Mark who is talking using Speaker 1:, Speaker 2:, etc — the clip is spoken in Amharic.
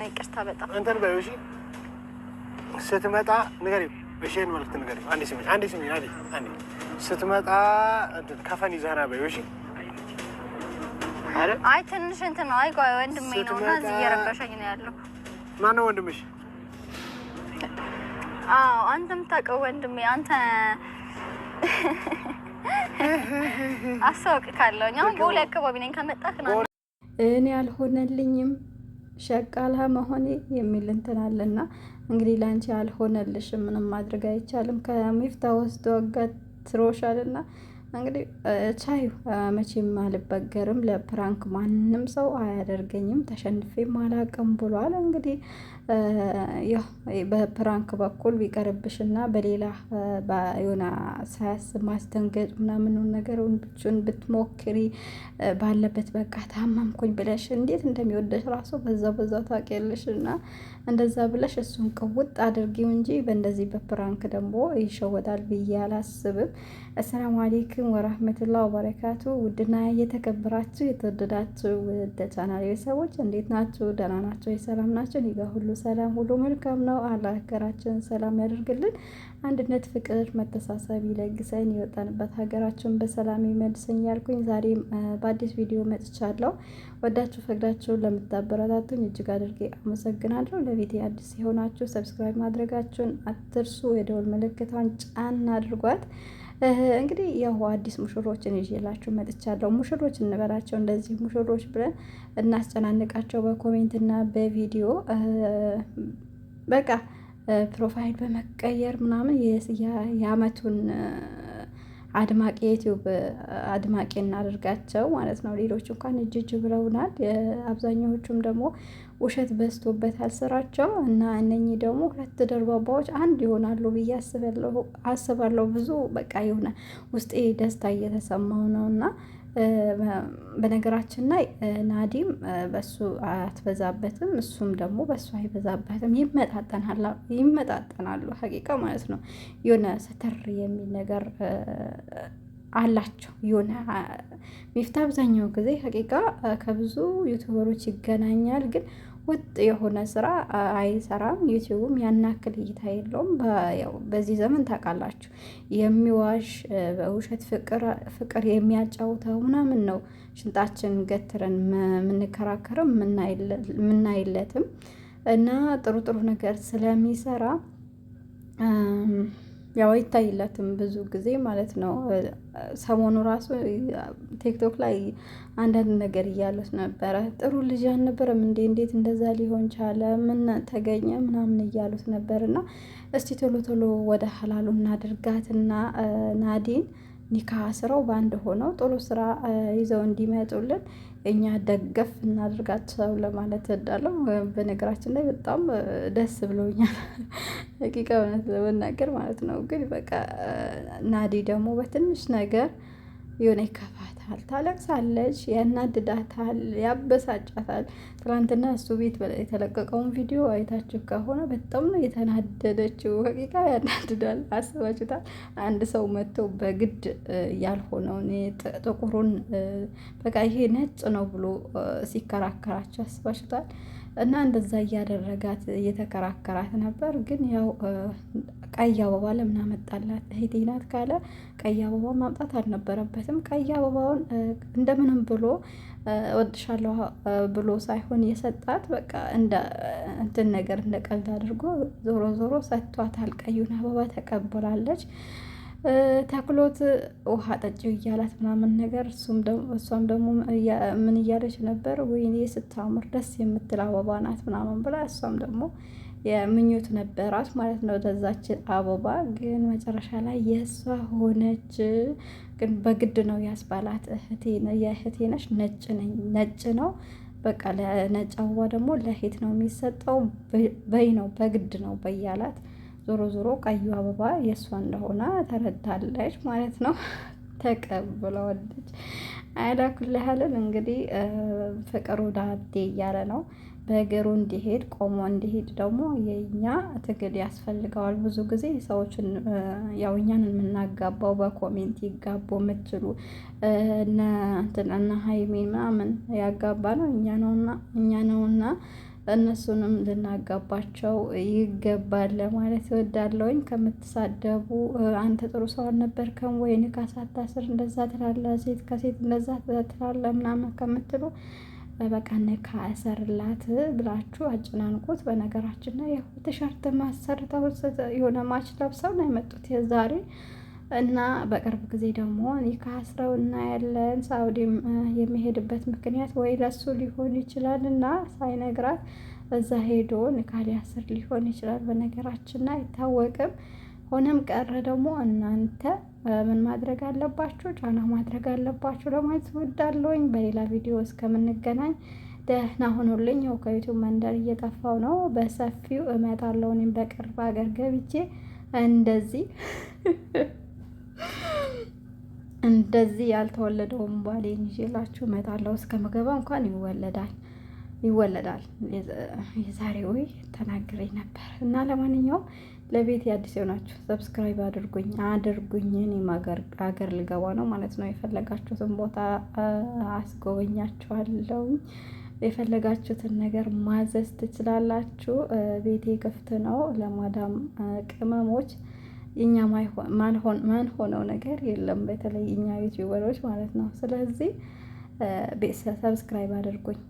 Speaker 1: ይቅርታ በጣም
Speaker 2: እንትን በይው እሺ። ስትመጣ ንገሪው። እሺን መልክት ንገሪው። አንዴ ስሚ አንዴ ስትመጣ እንትን ከፈን ይዘህና በይው እሺ።
Speaker 1: አይ ትንሽ እንትን ነው። አይ ቆይ ወንድሜ ነው እና እዚህ እየረበሸኝ ነው ያለው።
Speaker 2: ማነው ወንድምሽ?
Speaker 1: አዎ አንተም ታውቀው ወንድሜ አንተ አሳውቅ ካለው እኛም ቦሌ አካባቢ ነኝ። ከመጣህ ነው
Speaker 3: እኔ አልሆነልኝም ሸቃላ መሆኔ የሚል እንትን አለና እንግዲህ ላንቺ አልሆነልሽም ምንም ማድረግ አይቻልም። ከሚፍታ ወስዶ አጋትሮሻልና እንግዲህ ቻዩ መቼም አልበገርም። ለፕራንክ ማንም ሰው አያደርገኝም ተሸንፌም አላቅም ብሏል። እንግዲህ ያው በፕራንክ በኩል ቢቀርብሽና በሌላ የሆነ ሳያስብ ማስደንገጥ ምናምኑን ነገር ብቻውን ብትሞክሪ ባለበት በቃ ታማምኩኝ ብለሽ እንዴት እንደሚወደሽ ራሱ በዛው ታውቂያለሽ። እና እንደዛ ብለሽ እሱን ቅውጥ አድርጊው እንጂ በእንደዚህ በፕራንክ ደግሞ ይሸወዳል ብዬ አላስብም። አሰላሙ አሌይኩም ወራህመቱላሂ ወበረካቱ። ውድና የተከበራችሁ የተወደዳችሁ ውድ ቻናሌ ሰዎች እንዴት ናችሁ? ደህና ናቸው? የሰላም ናቸው? እኔ ጋር ሁሉ ሰላም ሁሉ መልካም ነው። አላህ ሀገራችን ሰላም ያደርግልን። አንድነት፣ ፍቅር፣ መተሳሰብ ይለግሰን። የወጣንበት ሀገራችን በሰላም ይመልሰኝ ያልኩኝ ዛሬም በአዲስ ቪዲዮ መጥቻለሁ። ወዳችሁ ፈቅዳችሁ ለምታበረታቱኝ እጅግ አድርጌ አመሰግናለሁ። ለቤቴ አዲስ የሆናችሁ ሰብስክራይብ ማድረጋችሁን አትርሱ። የደወል ምልክቷን ጫን አድርጓት። እንግዲህ ያው አዲስ ሙሽሮችን ይዤላችሁ መጥቻለሁ። ሙሽሮች እንበላቸው እንደዚህ ሙሽሮች ብለን እናስጨናንቃቸው በኮሜንትና በቪዲዮ በቃ ፕሮፋይል በመቀየር ምናምን የአመቱን አድማቂ የዩቲዩብ አድማቂ እናደርጋቸው ማለት ነው። ሌሎች እንኳን እጅ ብለውናል። አብዛኛዎቹም ደግሞ ውሸት በዝቶበታል ስራቸው እና እነኚህ ደግሞ ሁለት ደርባባዎች አንድ ይሆናሉ ብዬ አስባለሁ። ብዙ በቃ የሆነ ውስጤ ደስታ እየተሰማው ነው። እና በነገራችን ላይ ናዲም በሱ አትበዛበትም፣ እሱም ደግሞ በሱ አይበዛበትም። ይመጣጠናሉ ሀቂቃ ማለት ነው። የሆነ ሰተር የሚል ነገር አላቸው። የሆነ ሚፍታ አብዛኛው ጊዜ ሀቂቃ ከብዙ ዩቱበሮች ይገናኛል፣ ግን ወጥ የሆነ ስራ አይሰራም። ዩቲዩብም ያናክል እይታ የለውም። በዚህ ዘመን ታውቃላችሁ የሚዋሽ በውሸት ፍቅር የሚያጫውተው ምናምን ነው ሽንጣችን ገትረን የምንከራከረው የምናይለትም እና ጥሩ ነገር ስለሚሰራ ያው አይታይለትም ብዙ ጊዜ ማለት ነው። ሰሞኑ ራሱ ቲክቶክ ላይ አንዳንድ ነገር እያሉት ነበረ። ጥሩ ልጅ አልነበረም እንዴት እንደዛ ሊሆን ቻለ? ምን ተገኘ? ምናምን እያሉት ነበር። እና እስቲ ቶሎ ወደ ሀላሉ እናድርጋትና ናዲን ኒካ ስራው በአንድ ሆነው ጥሩ ስራ ይዘው እንዲመጡልን እኛ ደገፍ እናድርጋቸው ለማለት እወዳለሁ። በነገራችን ላይ በጣም ደስ ብሎኛል ሀቂቃ እውነት ለመናገር ማለት ነው። ግን በቃ ናዲ ደግሞ በትንሽ ነገር የሆነ ይከፋታል፣ ታለቅሳለች፣ ያናድዳታል፣ ያበሳጫታል። ትናንትና እሱ ቤት የተለቀቀውን ቪዲዮ አይታችሁ ከሆነ በጣም ነው የተናደደችው። ሀቂቃ ያናድዳል። አስባችሁታል? አንድ ሰው መጥቶ በግድ ያልሆነውን ጥቁሩን በቃ ይሄ ነጭ ነው ብሎ ሲከራከራቸው አስባችሁታል? እና እንደዛ እያደረጋት እየተከራከራት ነበር። ግን ያው ቀይ አበባ ለምን አመጣላት? እህቴ ናት ካለ ቀይ አበባ ማምጣት አልነበረበትም። ቀይ አበባውን እንደምንም ብሎ እወድሻለሁ ብሎ ሳይሆን የሰጣት በቃ እንደ እንትን ነገር እንደ ቀልድ አድርጎ ዞሮ ሰጥቷታል። ቀዩን አበባ ተቀብላለች። ተክሎት ውሃ ጠጪው እያላት ምናምን ነገር እሷም ደግሞ ምን እያለች ነበር? ወይኔ ስታምር ደስ የምትል አበባ ናት ምናምን ብላ እሷም ደግሞ የምኞት ነበራት ማለት ነው ለዛች አበባ። ግን መጨረሻ ላይ የእሷ ሆነች። ግን በግድ ነው ያስባላት። የእህቴ ነሽ፣ ነጭ ነው በቃ ለነጭ አበባ ደግሞ ለእህት ነው የሚሰጠው በይ ነው በግድ ነው በያላት። ዞሮ ቀዩ አበባ የእሷ እንደሆነ ተረዳለች ማለት ነው። ተቀብለዋለች። አያዳኩል ያህልን እንግዲህ ፍቅሩ ዳዴ እያለ ነው። በእግሩ እንዲሄድ ቆሞ እንዲሄድ ደግሞ የኛ ትግል ያስፈልገዋል። ብዙ ጊዜ ሰዎችን ያው እኛን የምናጋባው በኮሜንት ይጋቡ የምትሉ እነ ሀይሜ ምናምን ያጋባ ነው እኛ ነውና እነሱንም ልናጋባቸው ይገባል ለማለት እወዳለሁኝ። ከምትሳደቡ አንተ ጥሩ ሰው አልነበርከም ወይ ንካስ አታስር እንደዛ ትላለህ፣ ሴት ከሴት እንደዛ ትላለህ ምናምን ከምትሉ በቃ ንካ እሰርላት ብላችሁ አጨናንቁት። በነገራችን ላይ ያው ቲሸርት ማሰርተው የሆነ ማች ለብሰው ነው የመጡት የዛሬ እና በቅርብ ጊዜ ደግሞ ኒካ አስረው እናያለን። ሳውዲም የሚሄድበት ምክንያት ወይ ለሱ ሊሆን ይችላል እና ሳይነግራት እዛ ሄዶ ኒካ ሊያስር ሊሆን ይችላል። በነገራችን አይታወቅም። ሆነም ቀረ ደግሞ እናንተ ምን ማድረግ አለባችሁ? ጫና ማድረግ አለባችሁ ለማለት እወዳለሁኝ። በሌላ ቪዲዮ እስከምንገናኝ ደህና ሆኖልኝ። ያው ከዩቱብ መንደር እየጠፋው ነው። በሰፊው እመጣለሁ። እኔም በቅርብ ሀገር ገብቼ እንደዚህ ያልተወለደውን ባሌን ይዤላችሁ እመጣለሁ። እስከምገባ እንኳን ይወለዳል። የዛሬ ወይ ተናግሬ ነበር እና ለማንኛውም ለቤት አዲስ የሆናችሁ ሰብስክራይብ አድርጉኝ። እኔም ሀገር ልገባ ነው ማለት ነው። የፈለጋችሁትን ቦታ አስጎበኛችኋለሁ። የፈለጋችሁትን ነገር ማዘዝ ትችላላችሁ። ቤቴ ክፍት ነው ለማዳም ቅመሞች። እኛ ማን ሆነው ነገር የለም፣ በተለይ እኛ ዩቲዩበሮች ማለት ነው። ስለዚህ ሰብስክራይብ አድርጉኝ።